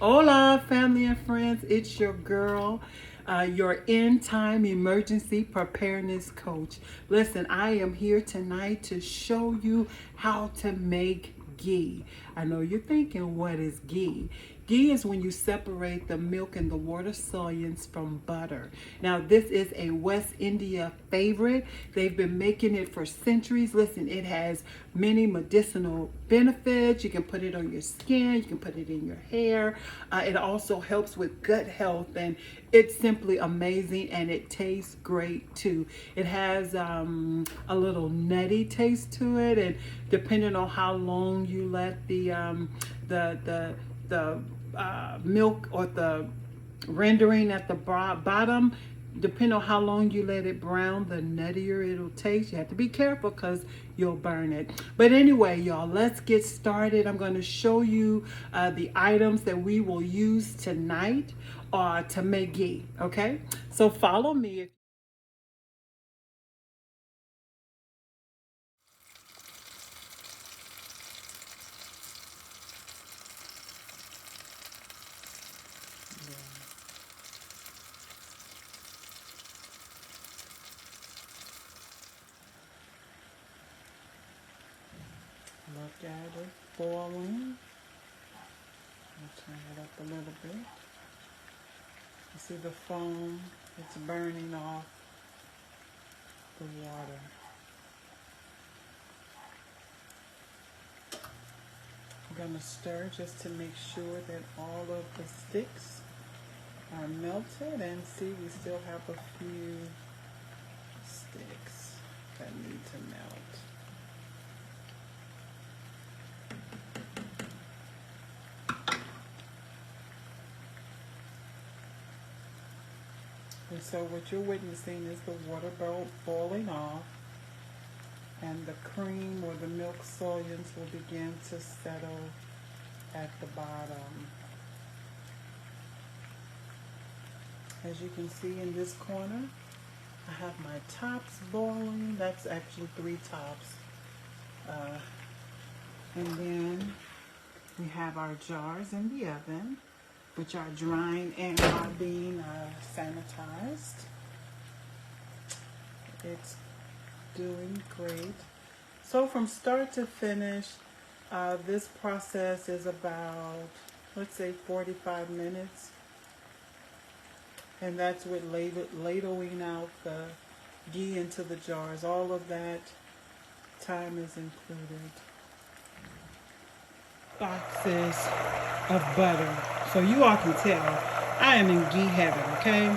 Hola, family and friends. It's your girl, your end time emergency preparedness coach. Listen, I am here tonight to show you how to make ghee. I know you're thinking, what is ghee? Ghee is when you separate the milk and the water solutions from butter. Now, this is a West India favorite. They've been making it for centuries. Listen, it has many medicinal benefits. You can put it on your skin, you can put it in your hair. It also helps with gut health, and it's simply amazing, and it tastes great too. It has a little nutty taste to it, and depending on how long you let the milk or the rendering at the bottom, depending on how long you let it brown, the nuttier it'll taste. You have to be careful because you'll burn it. But anyway, y'all, let's get started. I'm going to show you the items that we will use tonight to make ghee. Okay, so follow me. Look at it boiling. I'll turn it up a little bit. You see the foam? It's burning off the water. I'm going to stir just to make sure that all of the sticks are melted, and see, we still have a few sticks that need to melt. And so what you're witnessing is the water boiling off, and the cream or the milk solids will begin to settle at the bottom. As you can see in this corner, I have my tops boiling. That's actually 3 tops. And then we have our jars in the oven, which are drying and are being sanitized. It's doing great. So from start to finish, this process is about, let's say, 45 minutes. And that's with ladling out the ghee into the jars. All of that time is included. Boxes of butter. So you all can tell I am in ghee heaven, okay?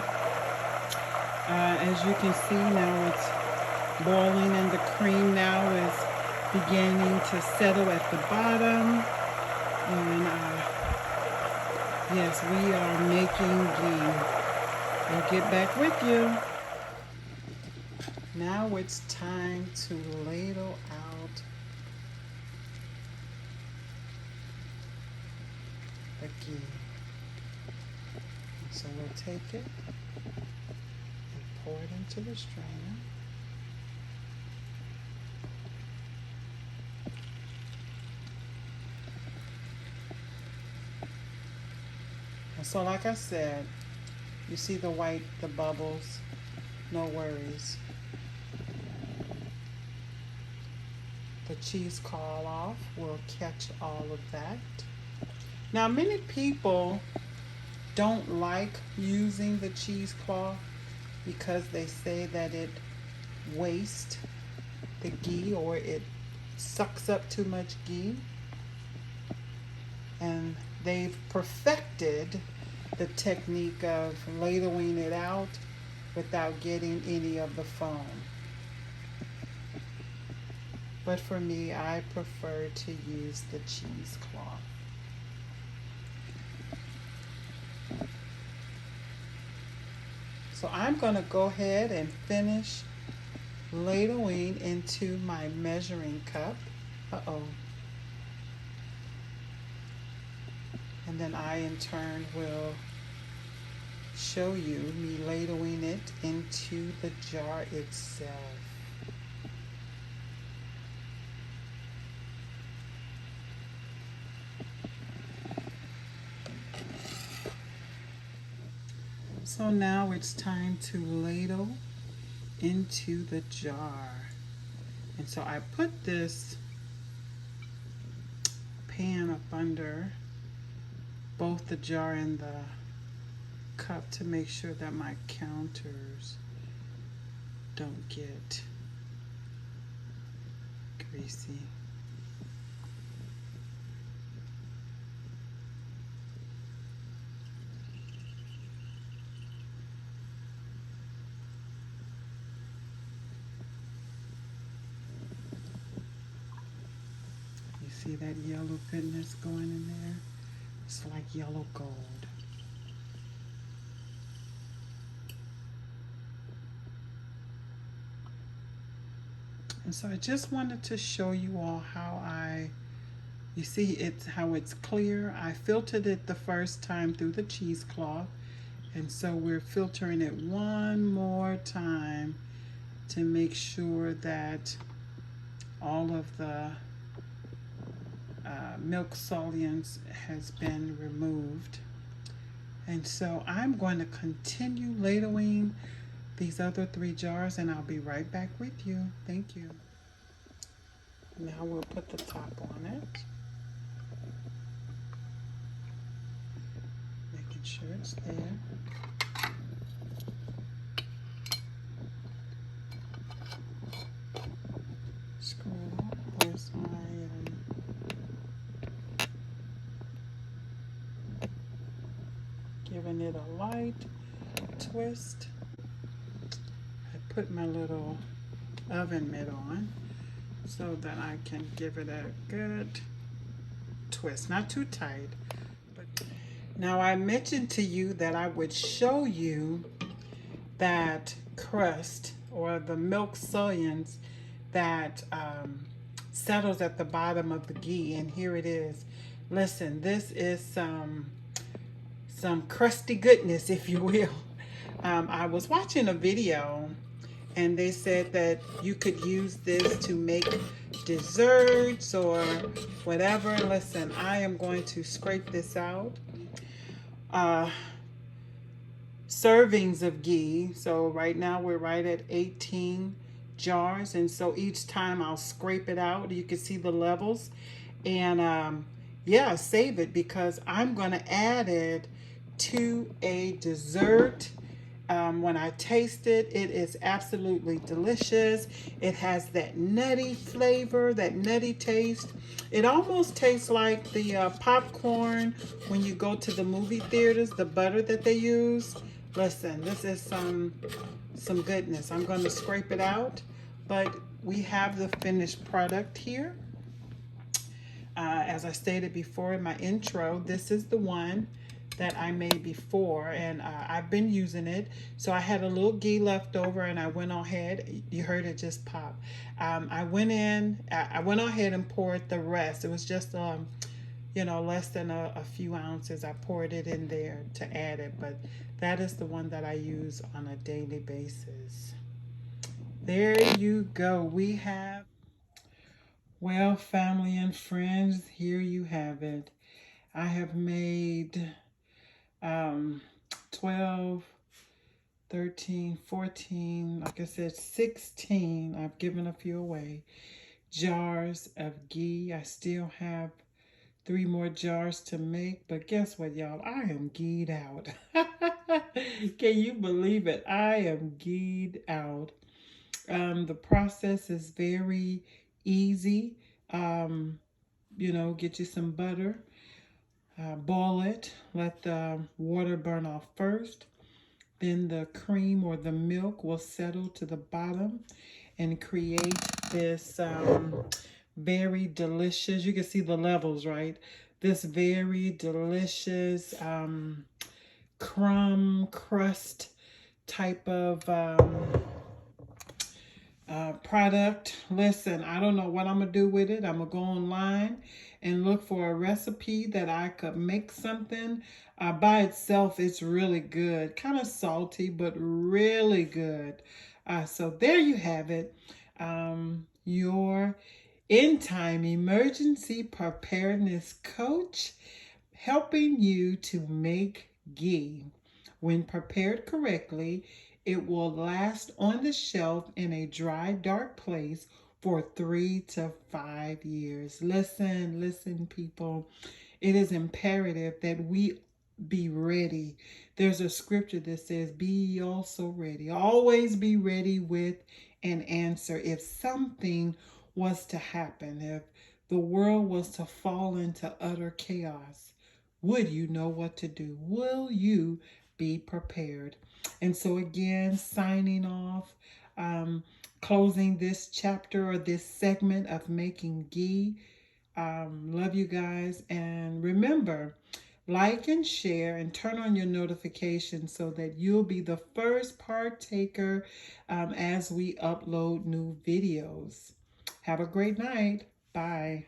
As you can see now, it's boiling, and the cream now is beginning to settle at the bottom. And yes, we are making ghee. I'll get back with you. Now it's time to ladle out the ghee. So we'll take it and pour it into the strainer. And so like I said, you see the white, the bubbles, no worries. The cheesecloth off will catch all of that. Now, many people don't like using the cheesecloth because they say that it wastes the ghee, or it sucks up too much ghee. And they've perfected the technique of ladling it out without getting any of the foam. But for me, I prefer to use the cheesecloth. So I'm going to go ahead and finish ladling into my measuring cup. Uh-oh. And then I, in turn, will show you me ladling it into the jar itself. So now it's time to ladle into the jar. And so I put this pan up under both the jar and the cup to make sure that my counters don't get greasy. You see that yellow goodness going in there? It's like yellow gold. And so I just wanted to show you all how you see it's how it's clear. I filtered it the first time through the cheesecloth. And so we're filtering it one more time to make sure that all of the milk solutes has been removed. And so I'm going to continue ladling these other 3 jars and I'll be right back with you. Thank you. Now we'll put the top on it. Making sure it's there. Screw it up. Where's my giving it a light twist. I put my little oven mitt on so that I can give it a good twist, not too tight. But now I mentioned to you that I would show you that crust or the milk soluens that settles at the bottom of the ghee, and here it is. Listen, this is some crusty goodness, if you will. I was watching a video and they said that you could use this to make desserts or whatever. Listen, I am going to scrape this out. Servings of ghee. So right now we're right at 18 jars, and so each time I'll scrape it out. You can see the levels, and yeah, save it because I'm going to add it to a dessert. When I taste it, it is absolutely delicious. It has that nutty flavor, that nutty taste. It almost tastes like the popcorn when you go to the movie theaters, the butter that they use. Listen, this is some goodness. I'm going to scrape it out, but we have the finished product here. As I stated before in my intro, this is the one that I made before, and I've been using it. So I had a little ghee left over, and I went ahead. You heard it just pop. I went ahead and poured the rest. It was just you know, less than a few ounces. I poured it in there to add it, but that is the one that I use on a daily basis. There you go. We have, well, family and friends, here you have it. I have made 12, 13, 14, like I said, 16. I've given a few away. Jars of ghee. I still have 3 more jars to make, but guess what, y'all? I am gheed out. Can you believe it? I am gheed out. The process is very easy. You know, get you some butter. Boil it, let the water burn off first. Then the cream or the milk will settle to the bottom and create this very delicious, you can see the levels, right? This very delicious crumb crust type of product. Listen, I don't know what I'm gonna do with it. I'm gonna go online and look for a recipe that I could make something. By itself, it's really good. Kind of salty, but really good. So there you have it. Your in-time emergency preparedness coach helping you to make ghee. When prepared correctly, it will last on the shelf in a dry, dark place for 3 to 5 years. Listen, people. It is imperative that we be ready. There's a scripture that says, "Be ye also ready." Always be ready with an answer. If something was to happen, if the world was to fall into utter chaos, would you know what to do? Will you be prepared? And so, again, signing off, closing this chapter or this segment of making ghee. Love you guys. And remember, like and share and turn on your notifications so that you'll be the first partaker as we upload new videos. Have a great night. Bye.